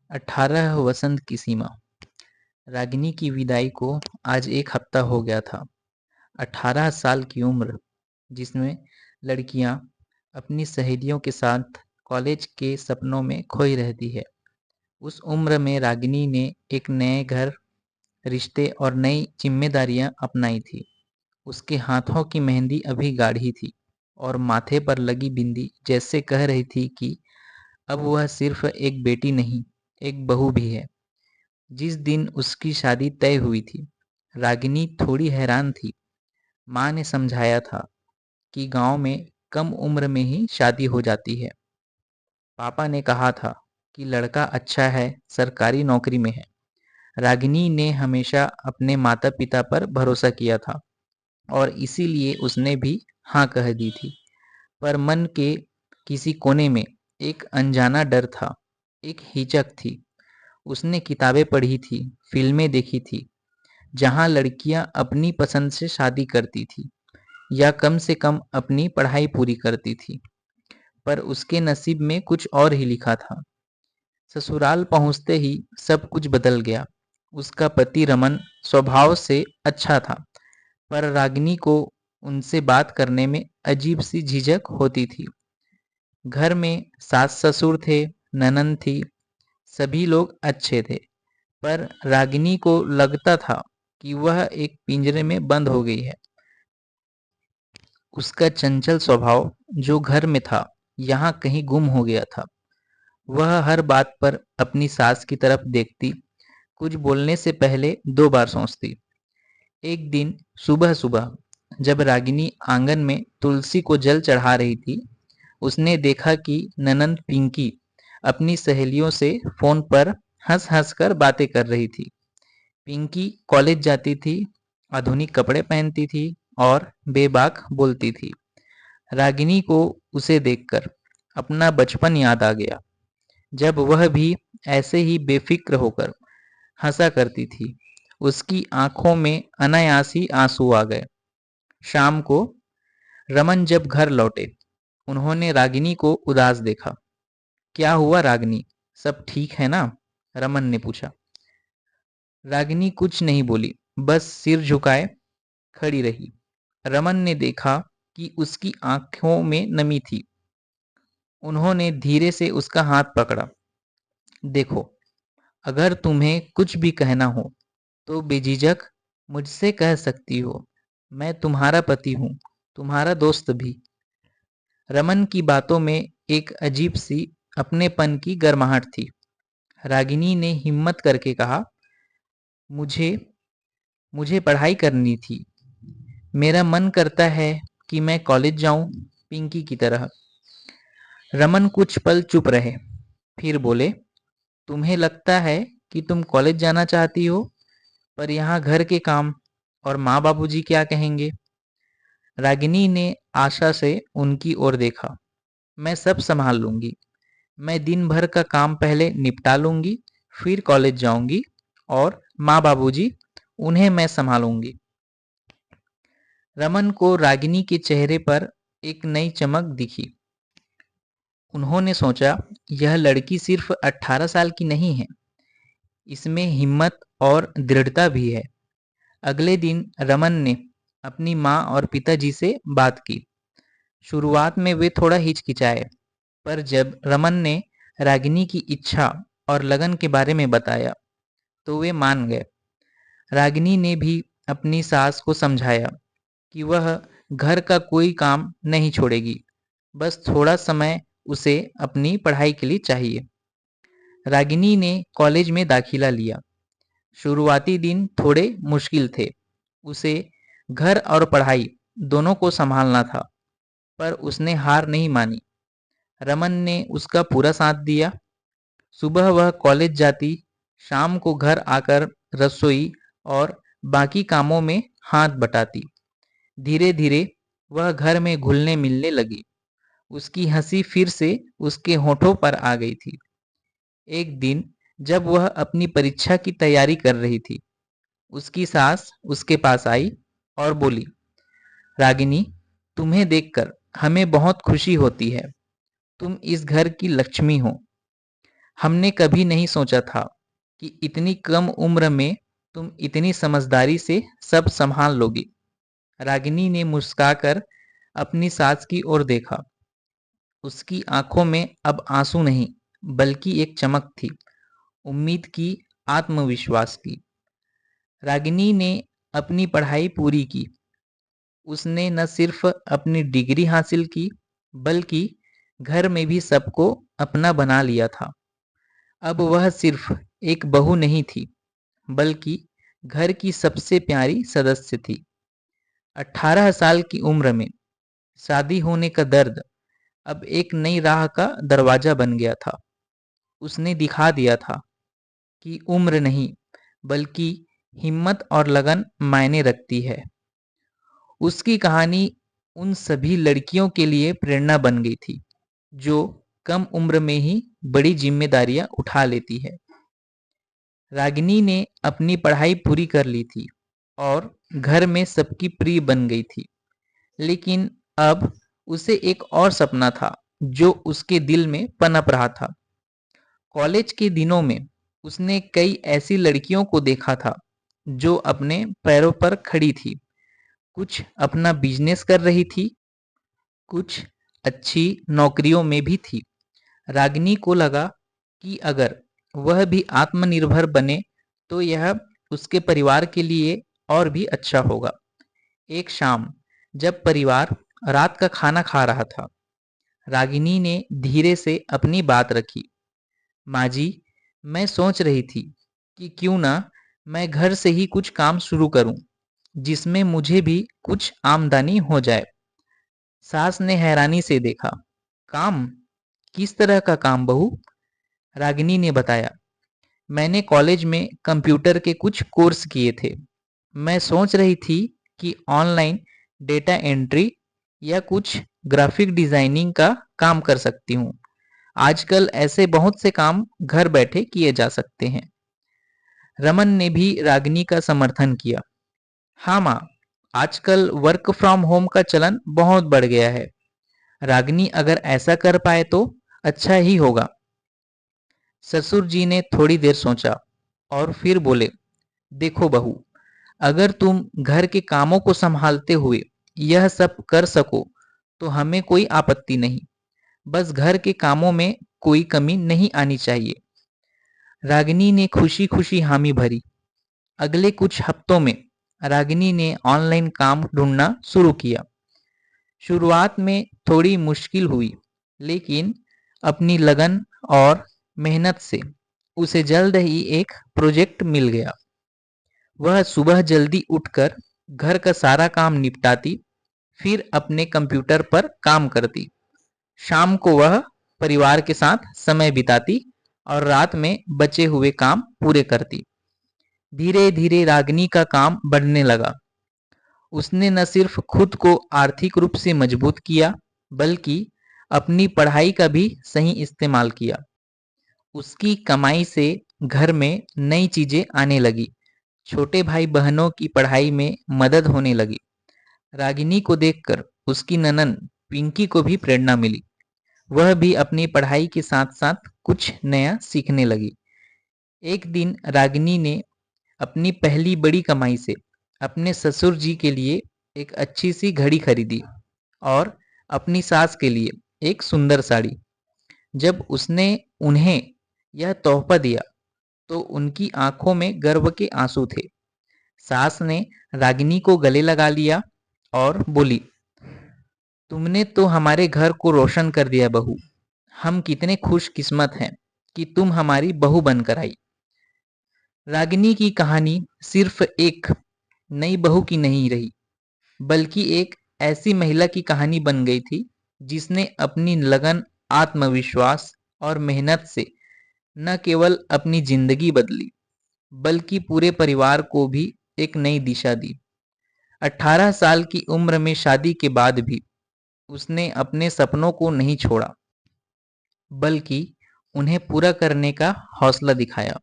18 वसंत की सीमा। रागिनी की विदाई को आज 1 हफ्ता हो गया था। 18 साल की उम्र, जिसमें लड़कियां अपनी सहेलियों के साथ कॉलेज के सपनों में खोई रहती है। उस उम्र में रागिनी ने एक नए घर, रिश्ते और नई जिम्मेदारियां अपनाई थी। उसके हाथों की मेहंदी अभी गाढ़ी थी और माथे पर लगी बिंदी जैसे कह रही थी कि अब वह सिर्फ एक बेटी नहीं, एक बहू भी है। जिस दिन उसकी शादी तय हुई थी, रागिनी थोड़ी हैरान थी। माँ ने समझाया था कि गांव में कम उम्र में ही शादी हो जाती है। पापा ने कहा था कि लड़का अच्छा है, सरकारी नौकरी में है। रागिनी ने हमेशा अपने माता-पिता पर भरोसा किया था और इसीलिए उसने भी हाँ कह दी थी। पर मन के किसी कोने में एक अनजाना डर था, एक हिचक थी। उसने किताबें पढ़ी थी, फिल्में देखी थी, जहाँ लड़कियां अपनी पसंद से शादी करती थी या कम से कम अपनी पढ़ाई पूरी करती थी। पर उसके नसीब में कुछ और ही लिखा था। ससुराल पहुंचते ही सब कुछ बदल गया। उसका पति रमन स्वभाव से अच्छा था, पर रागिनी को उनसे बात करने में अजीब सी झिझक होती थी। घर में सास ससुर थे, ननंद थी, सभी लोग अच्छे थे, पर रागिनी को लगता था कि वह एक पिंजरे में बंद हो गई है। उसका चंचल स्वभाव जो घर में था, यहाँ कहीं गुम हो गया था। वह हर बात पर अपनी सास की तरफ देखती, कुछ बोलने से पहले 2 बार सोचती। एक दिन सुबह-सुबह जब रागिनी आंगन में तुलसी को जल चढ़ा रही थी, उसने देखा कि ननंद पिंकी अपनी सहेलियों से फोन पर हंस-हंस कर बातें कर रही थी। पिंकी कॉलेज जाती थी, आधुनिक कपड़े पहनती थी और बेबाक बोलती थी। रागिनी को उसे देखकर अपना बचपन याद आ गया, जब वह भी ऐसे ही बेफिक्र होकर हंसा करती थी। उसकी आंखों में अनायास ही आंसू आ गए। शाम को रमन जब घर लौटे, उन्होंने रागिनी को उदास देखा। क्या हुआ रागिनी, सब ठीक है ना? रमन ने पूछा। रागिनी कुछ नहीं बोली, बस सिर झुकाए खड़ी रही। रमन ने देखा कि उसकी आंखों में नमी थी। उन्होंने धीरे से उसका हाथ पकड़ा। देखो, अगर तुम्हें कुछ भी कहना हो तो बेझिझक मुझसे कह सकती हो। मैं तुम्हारा पति हूँ, तुम्हारा दोस्त भी। रमन की बातों में एक अजीब सी अपनेपन की गर्माहट थी। रागिनी ने हिम्मत करके कहा, मुझे मुझे पढ़ाई करनी थी। मेरा मन करता है कि मैं कॉलेज जाऊं, पिंकी की तरह। रमन कुछ पल चुप रहे, फिर बोले, तुम्हें लगता है कि तुम कॉलेज जाना चाहती हो, पर यहाँ घर के काम और माँ बाबूजी क्या कहेंगे? रागिनी ने आशा से उनकी ओर देखा। मैं सब संभाल लूंगी। मैं दिन भर का काम पहले निपटा लूंगी, फिर कॉलेज जाऊंगी और माँ बाबूजी, उन्हें मैं संभालूंगी। रमन को रागिनी के चेहरे पर एक नई चमक दिखी। उन्होंने सोचा, यह लड़की सिर्फ 18 साल की नहीं है, इसमें हिम्मत और दृढ़ता भी है। अगले दिन रमन ने अपनी माँ और पिताजी से बात की। शुरुआत में वे थोड़ा हिचकिचाए, पर जब रमन ने रागिनी की इच्छा और लगन के बारे में बताया, तो वे मान गए। रागिनी ने भी अपनी सास को समझाया कि वह घर का कोई काम नहीं छोड़ेगी, बस थोड़ा समय उसे अपनी पढ़ाई के लिए चाहिए। रागिनी ने कॉलेज में दाखिला लिया। शुरुआती दिन थोड़े मुश्किल थे। उसे घर और पढ़ाई दोनों को संभालना था, पर उसने हार नहीं मानी। रमन ने उसका पूरा साथ दिया। सुबह वह कॉलेज जाती, शाम को घर आकर रसोई और बाकी कामों में हाथ बटाती। धीरे धीरे वह घर में घुलने मिलने लगी। उसकी हंसी फिर से उसके होठों पर आ गई थी। एक दिन जब वह अपनी परीक्षा की तैयारी कर रही थी, उसकी सास उसके पास आई और बोली, रागिनी, तुम्हें देखकर हमें बहुत खुशी होती है। तुम इस घर की लक्ष्मी हो। हमने कभी नहीं सोचा था कि इतनी कम उम्र में तुम इतनी समझदारी से सब संभाल लोगी। रागिनी ने मुस्कुराकर अपनी सास की ओर देखा। उसकी आंखों में अब आंसू नहीं, बल्कि एक चमक थी, उम्मीद की, आत्मविश्वास की। रागिनी ने अपनी पढ़ाई पूरी की। उसने न सिर्फ अपनी डिग्री हासिल की, बल्कि घर में भी सबको अपना बना लिया था। अब वह सिर्फ एक बहू नहीं थी, बल्कि घर की सबसे प्यारी सदस्य थी। 18 साल की उम्र में शादी होने का दर्द अब एक नई राह का दरवाजा बन गया था। उसने दिखा दिया था कि उम्र नहीं, बल्कि हिम्मत और लगन मायने रखती है। उसकी कहानी उन सभी लड़कियों के लिए प्रेरणा बन गई थी जो कम उम्र में ही बड़ी जिम्मेदारियां उठा लेती है। रागिनी ने अपनी पढ़ाई पूरी कर ली थी और घर में सबकी प्रिय बन गई थी। लेकिन अब उसे एक और सपना था जो उसके दिल में पनप रहा था। कॉलेज के दिनों में उसने कई ऐसी लड़कियों को देखा था जो अपने पैरों पर खड़ी थी। कुछ अपना बिजनेस कर रही थी, कुछ अच्छी नौकरियों में भी थी। रागिनी को लगा कि अगर वह भी आत्मनिर्भर बने तो यह उसके परिवार के लिए और भी अच्छा होगा। एक शाम जब परिवार रात का खाना खा रहा था, रागिनी ने धीरे से अपनी बात रखी। माँ जी, मैं सोच रही थी कि क्यों ना मैं घर से ही कुछ काम शुरू करूं, जिसमें मुझे भी कुछ आमदनी हो जाए। सास ने हैरानी से देखा। काम? किस तरह का काम बहू? रागिनी ने बताया, मैंने कॉलेज में कंप्यूटर के कुछ कोर्स किए थे। मैं सोच रही थी कि ऑनलाइन डेटा एंट्री या कुछ ग्राफिक डिजाइनिंग का काम कर सकती हूँ। आजकल ऐसे बहुत से काम घर बैठे किए जा सकते हैं। रमन ने भी रागिनी का समर्थन किया। हाँ माँ, आजकल वर्क फ्रॉम होम का चलन बहुत बढ़ गया है। रागिनी अगर ऐसा कर पाए तो अच्छा ही होगा। ससुर जी ने थोड़ी देर सोचा और फिर बोले, देखो बहू, अगर तुम घर के कामों को संभालते हुए यह सब कर सको तो हमें कोई आपत्ति नहीं। बस घर के कामों में कोई कमी नहीं आनी चाहिए। रागिनी ने खुशी खुशी हामी भरी। अगले कुछ हफ्तों में रागिनी ने ऑनलाइन काम ढूंढना शुरू किया। शुरुआत में थोड़ी मुश्किल हुई, लेकिन अपनी लगन और मेहनत से उसे जल्द ही एक प्रोजेक्ट मिल गया। वह सुबह जल्दी उठकर घर का सारा काम निपटाती, फिर अपने कंप्यूटर पर काम करती। शाम को वह परिवार के साथ समय बिताती और रात में बचे हुए काम पूरे करती। धीरे धीरे रागिनी का काम बढ़ने लगा। उसने न सिर्फ खुद को आर्थिक रूप से मजबूत किया, बल्कि अपनी पढ़ाई का भी सही इस्तेमाल किया। उसकी कमाई से घर में नई चीजें आने लगी। छोटे भाई बहनों की पढ़ाई में मदद होने लगी। रागिनी को देखकर उसकी ननद पिंकी को भी प्रेरणा मिली। वह भी अपनी पढ़ाई के साथ साथ कुछ नया सीखने लगी। एक दिन रागिनी ने अपनी पहली बड़ी कमाई से अपने ससुर जी के लिए एक अच्छी सी घड़ी खरीदी और अपनी सास के लिए एक सुंदर साड़ी। जब उसने उन्हें यह तोहफा दिया तो उनकी आंखों में गर्व के आंसू थे। सास ने रागिनी को गले लगा लिया और बोली, तुमने तो हमारे घर को रोशन कर दिया बहू। हम कितने खुशकिस्मत हैं कि तुम हमारी बहू बनकर आई। रागिनी की कहानी सिर्फ एक नई बहू की नहीं रही, बल्कि एक ऐसी महिला की कहानी बन गई थी जिसने अपनी लगन, आत्मविश्वास और मेहनत से न केवल अपनी जिंदगी बदली, बल्कि पूरे परिवार को भी एक नई दिशा दी। 18 साल की उम्र में शादी के बाद भी उसने अपने सपनों को नहीं छोड़ा, बल्कि उन्हें पूरा करने का हौसला दिखाया।